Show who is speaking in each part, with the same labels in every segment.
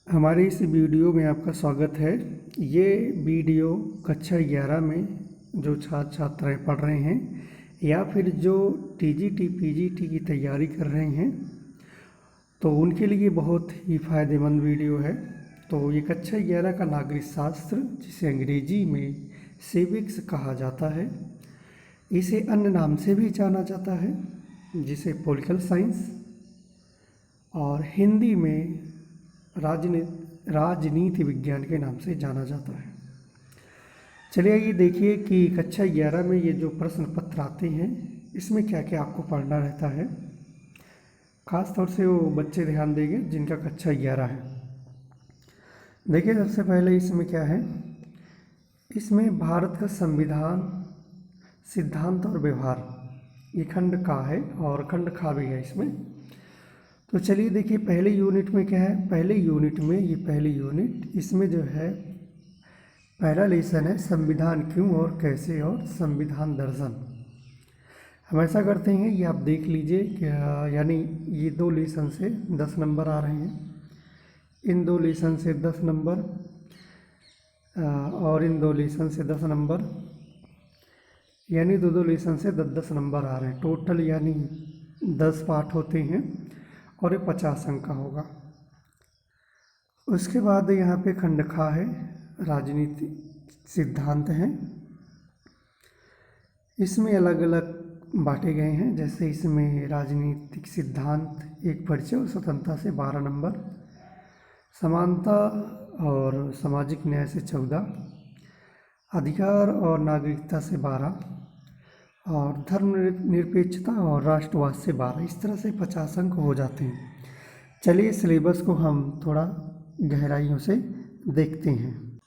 Speaker 1: हमारे इस वीडियो में आपका स्वागत है। ये वीडियो कक्षा 11 में जो छात्र छात्राएँ पढ़ रहे हैं या फिर जो टीजीटी पीजीटी की तैयारी कर रहे हैं तो उनके लिए बहुत ही फ़ायदेमंद वीडियो है। तो ये कक्षा 11 का नागरिक शास्त्र, जिसे अंग्रेजी में सिविक्स कहा जाता है, इसे अन्य नाम से भी जाना जाता है जिसे पॉलिटिकल साइंस, और हिंदी में राजनीति विज्ञान के नाम से जाना जाता है। चलिए ये देखिए कि कक्षा 11 में ये जो प्रश्न पत्र आते हैं इसमें क्या क्या आपको पढ़ना रहता है। ख़ास तौर से वो बच्चे ध्यान देंगे जिनका कक्षा 11 है। देखिए सबसे पहले इसमें क्या है, इसमें भारत का संविधान, सिद्धांत और व्यवहार, ये खंड का है और खंड खा भी है इसमें। तो चलिए देखिए पहले यूनिट में क्या है। पहले यूनिट में ये पहली यूनिट, इसमें जो है पहला लेसन है संविधान क्यों और कैसे और संविधान दर्शन। हम ऐसा करते हैं, ये आप देख लीजिए क्या, यानी ये 2 लेसन से 10 नंबर आ रहे हैं, इन 2 लेसन से 10 नंबर और इन 2 लेसन से 10 नंबर, यानी 2 लेसन से 10 नंबर आ रहे हैं टोटल, यानी 10 पाठ होते हैं और ये 50 अंक का होगा। उसके बाद यहाँ पे खंड खा है, राजनीति सिद्धांत हैं। इसमें अलग अलग बांटे गए हैं, जैसे इसमें राजनीतिक सिद्धांत एक परिचय और स्वतंत्रता से 12 नंबर, समानता और सामाजिक न्याय से 14, अधिकार और नागरिकता से 12 और धर्मनिरपेक्षता और राष्ट्रवाद से 12। इस तरह से 50 अंक हो जाते हैं। चलिए सिलेबस को हम थोड़ा गहराइयों से देखते हैं।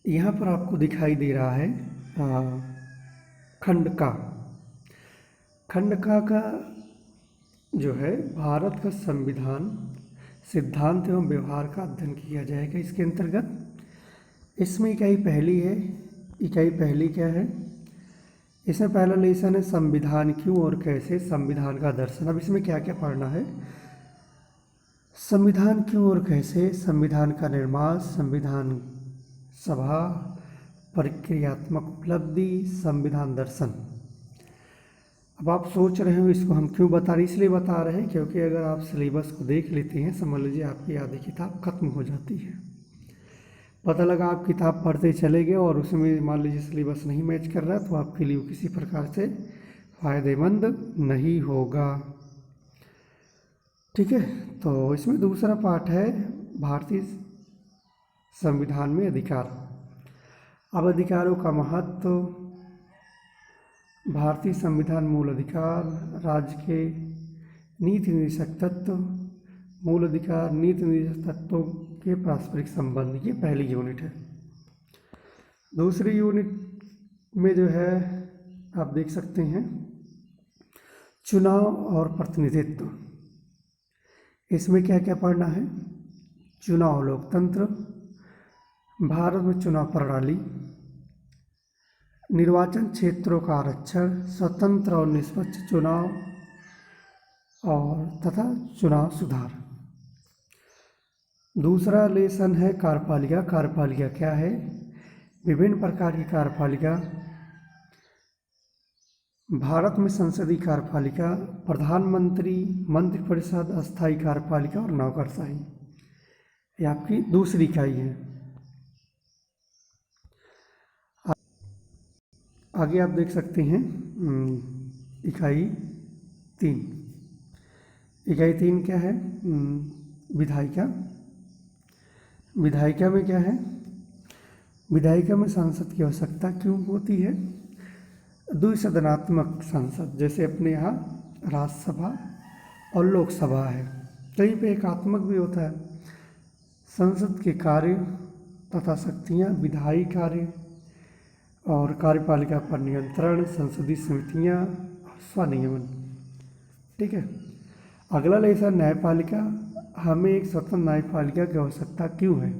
Speaker 1: यहाँ पर आपको दिखाई दे रहा है खंड का। खंड का जो है भारत का संविधान, सिद्धांत एवं व्यवहार का अध्ययन किया जाएगा इसके अंतर्गत। इसमें इकाई पहली है। इकाई पहली क्या है, इसमें पहला लेसन है संविधान क्यों और कैसे, संविधान का दर्शन। अब इसमें क्या क्या पढ़ना है, संविधान क्यों और कैसे, संविधान का निर्माण, संविधान सभा, प्रक्रियात्मक उपलब्धि, संविधान दर्शन। अब आप सोच रहे हो इसको हम क्यों बता रहे, इसलिए बता रहे हैं क्योंकि अगर आप सिलेबस को देख लेते हैं, समझ लीजिए आपकी आधी किताब खत्म हो जाती है। पता लगा आप किताब पढ़ते चले गए और उसमें मान लीजिए सिलेबस नहीं मैच कर रहा है, तो आपके लिए किसी प्रकार से फ़ायदेमंद नहीं होगा। ठीक है, तो इसमें दूसरा पार्ट है भारतीय संविधान में अधिकार। अब अधिकारों का महत्व, भारतीय संविधान मूल अधिकार, राज्य के नीति निर्देशक तत्व, मूल अधिकार, नीति निर्देशक तत्वों के पारस्परिक संबंध, ये पहली यूनिट है। दूसरी यूनिट में जो है आप देख सकते हैं चुनाव और प्रतिनिधित्व। इसमें क्या क्या पढ़ना है, चुनाव लोकतंत्र, भारत में चुनाव प्रणाली, निर्वाचन क्षेत्रों का आरक्षण, स्वतंत्र और निष्पक्ष चुनाव और तथा चुनाव सुधार। दूसरा लेसन है कार्यपालिका। कार्यपालिका क्या है, विभिन्न प्रकार की कार्यपालिका, भारत में संसदीय कार्यपालिका, प्रधानमंत्री, मंत्रिपरिषद, अस्थायी कार्यपालिका और नौकरशाही। ये आपकी दूसरी इकाई है। आगे आप देख सकते हैं इकाई 3। इकाई 3 क्या है, विधायिका। विधायिका में क्या है, विधायिका में सांसद की आवश्यकता क्यों होती है, द्विसदनात्मक संसद, जैसे अपने यहाँ राज्यसभा और लोकसभा है, कहीं पे एकात्मक भी होता है। संसद के कार्य तथा शक्तियाँ, विधायी कार्य और कार्यपालिका पर नियंत्रण, संसदीय समितियाँ और स्वनियमन। ठीक है, अगला लेसन न्यायपालिका। हमें एक स्वतंत्र न्यायपालिका की आवश्यकता क्यों है,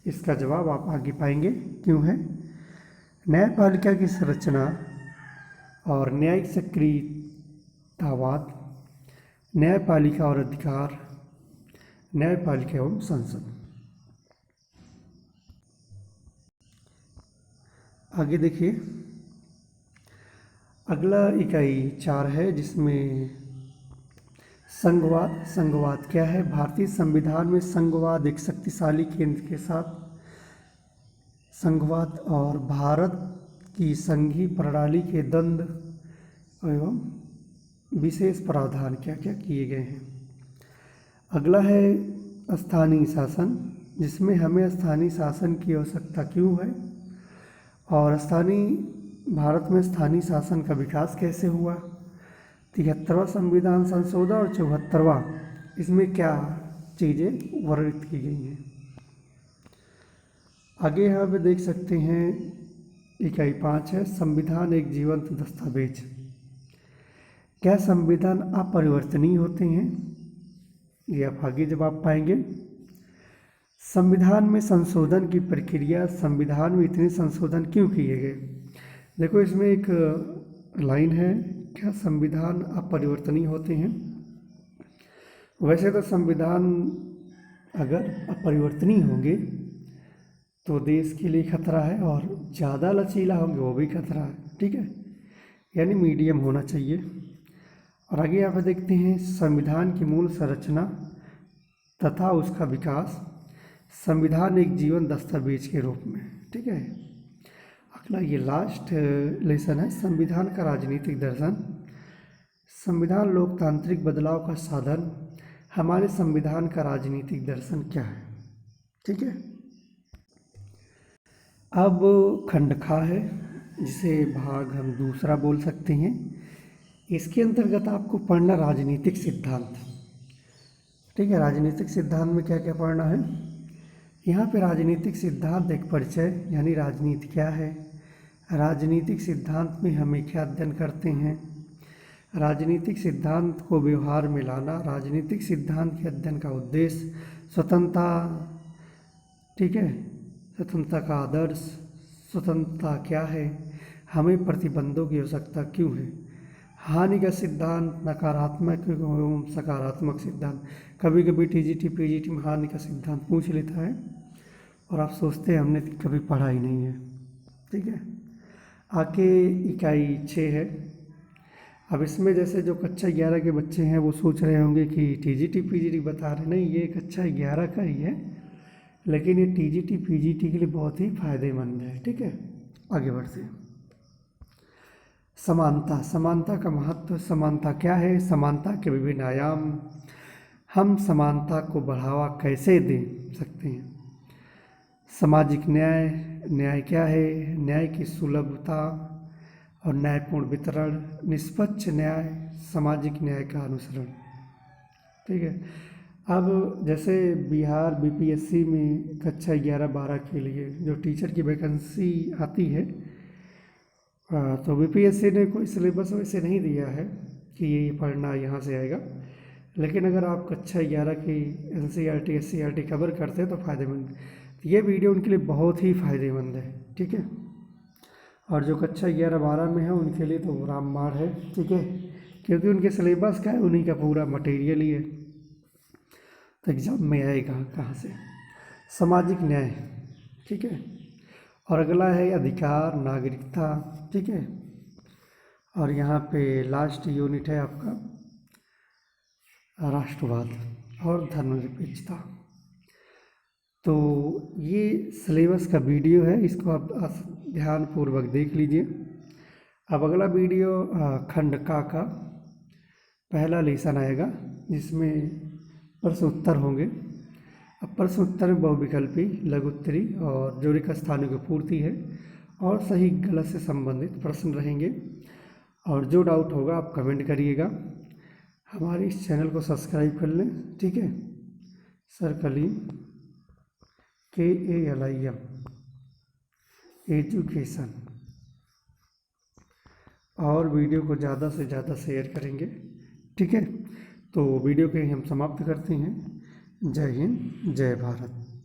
Speaker 1: इसका जवाब आप आगे पाएंगे क्यों है। न्यायपालिका की संरचना और न्यायिक सक्रियतावाद, न्यायपालिका और अधिकार, न्यायपालिका एवं संसद। आगे देखिए, अगला इकाई 4 है जिसमें संघवाद। संघवाद क्या है? भारतीय संविधान में संघवाद एक शक्तिशाली केंद्र के साथ संघवाद और भारत की संघीय प्रणाली के दंड एवं विशेष प्रावधान क्या क्या किए गए हैं। अगला है स्थानीय शासन, जिसमें हमें स्थानीय शासन की आवश्यकता क्यों है और भारत में स्थानीय शासन का विकास कैसे हुआ। 73वां संविधान संशोधन और 74वां, इसमें क्या चीज़ें वर्णित की गई हैं। आगे यहाँ पे देख सकते हैं इकाई 5 है संविधान एक जीवंत दस्तावेज। क्या संविधान अपरिवर्तनीय होते हैं? ये आप आगे जवाब पाएंगे। संविधान में संशोधन की प्रक्रिया, संविधान में इतने संशोधन क्यों किए गए? देखो इसमें एक लाइन है, क्या संविधान अपरिवर्तनीय होते हैं? वैसे तो संविधान अगर अपरिवर्तनीय होंगे तो देश के लिए खतरा है और ज़्यादा लचीला होंगे वो भी खतरा है, ठीक है, यानी मीडियम होना चाहिए। और आगे यहाँ पर देखते हैं संविधान की मूल संरचना तथा उसका विकास, संविधान एक जीवन दस्तावेज के रूप में, ठीक है। अगला ये लास्ट लेसन है संविधान का राजनीतिक दर्शन। संविधान लोकतांत्रिक बदलाव का साधन, हमारे संविधान का राजनीतिक दर्शन क्या है, ठीक है। अब खंड खा है जिसे भाग हम दूसरा बोल सकते हैं। इसके अंतर्गत आपको पढ़ना राजनीतिक सिद्धांत, ठीक है। राजनीतिक सिद्धांत में क्या क्या पढ़ना है? यहाँ पे राजनीतिक सिद्धांत एक परिचय, यानी राजनीति क्या है, राजनीतिक सिद्धांत में हमें क्या अध्ययन करते हैं, राजनीतिक सिद्धांत को व्यवहार में लाना, राजनीतिक सिद्धांत के अध्ययन का उद्देश्य, स्वतंत्रता, ठीक है, स्वतंत्रता का आदर्श, स्वतंत्रता क्या है, हमें प्रतिबंधों की आवश्यकता क्यों है, हानि का सिद्धांत, नकारात्मक एवं सकारात्मक सिद्धांत। कभी कभी टीजीटी पीजीटी में हानि का सिद्धांत पूछ लेता है और आप सोचते हैं हमने कभी पढ़ा ही नहीं है, ठीक है। आगे इकाई 6 है। अब इसमें जैसे जो कक्षा 11 के बच्चे हैं वो सोच रहे होंगे कि टीजीटी पीजीटी बता रहे, नहीं, ये कक्षा 11 का ही है, लेकिन ये टीजीटी पीजीटी के लिए बहुत ही फायदेमंद है, ठीक है। आगे बढ़ते हैं। समानता, समानता का महत्व, समानता क्या है, समानता के विभिन्न आयाम, हम समानता को बढ़ावा कैसे दे सकते हैं। सामाजिक न्याय, न्याय क्या है, न्याय की सुलभता और न्यायपूर्ण वितरण, निष्पक्ष न्याय, सामाजिक न्याय का अनुसरण, ठीक है। अब जैसे बिहार बीपीएससी में कक्षा 11-12 के लिए जो टीचर की वैकेंसी आती है, तो बीपीएससी ने कोई सिलेबस वैसे नहीं दिया है कि ये पढ़ना यहाँ से आएगा, लेकिन अगर आप कक्षा 11 की एनसीईआरटी एससीईआरटी कवर करते हैं तो फ़ायदेमंद, ये वीडियो उनके लिए बहुत ही फ़ायदेमंद है, ठीक है। और जो कक्षा 11-12 में है उनके लिए तो रामबाण है, ठीक है, क्योंकि उनके सिलेबस का है, उन्हीं का पूरा मटेरियल ही है, तो एग्ज़ाम में आएगा कहाँ से। सामाजिक न्याय, ठीक है। और अगला है अधिकार, नागरिकता, ठीक है। और यहाँ पे लास्ट यूनिट है आपका राष्ट्रवाद और धर्मनिरपेक्षता। तो ये सिलेबस का वीडियो है, इसको आप ध्यानपूर्वक देख लीजिए। अब अगला वीडियो खंड का पहला लेसन आएगा जिसमें प्रश्न उत्तर होंगे। अब प्रश्न उत्तर में बहुविकल्पी, लघुत्तरी और जो रिक्त स्थानों की पूर्ति है और सही गलत से संबंधित प्रश्न रहेंगे। और जो डाउट होगा आप कमेंट करिएगा। हमारे इस चैनल को सब्सक्राइब कर लें, ठीक है। सर कलीम KALIM एजुकेशन, और वीडियो को ज़्यादा से ज़्यादा शेयर करेंगे, ठीक है। तो वीडियो के हम समाप्त करते हैं। जय हिंद, जय भारत।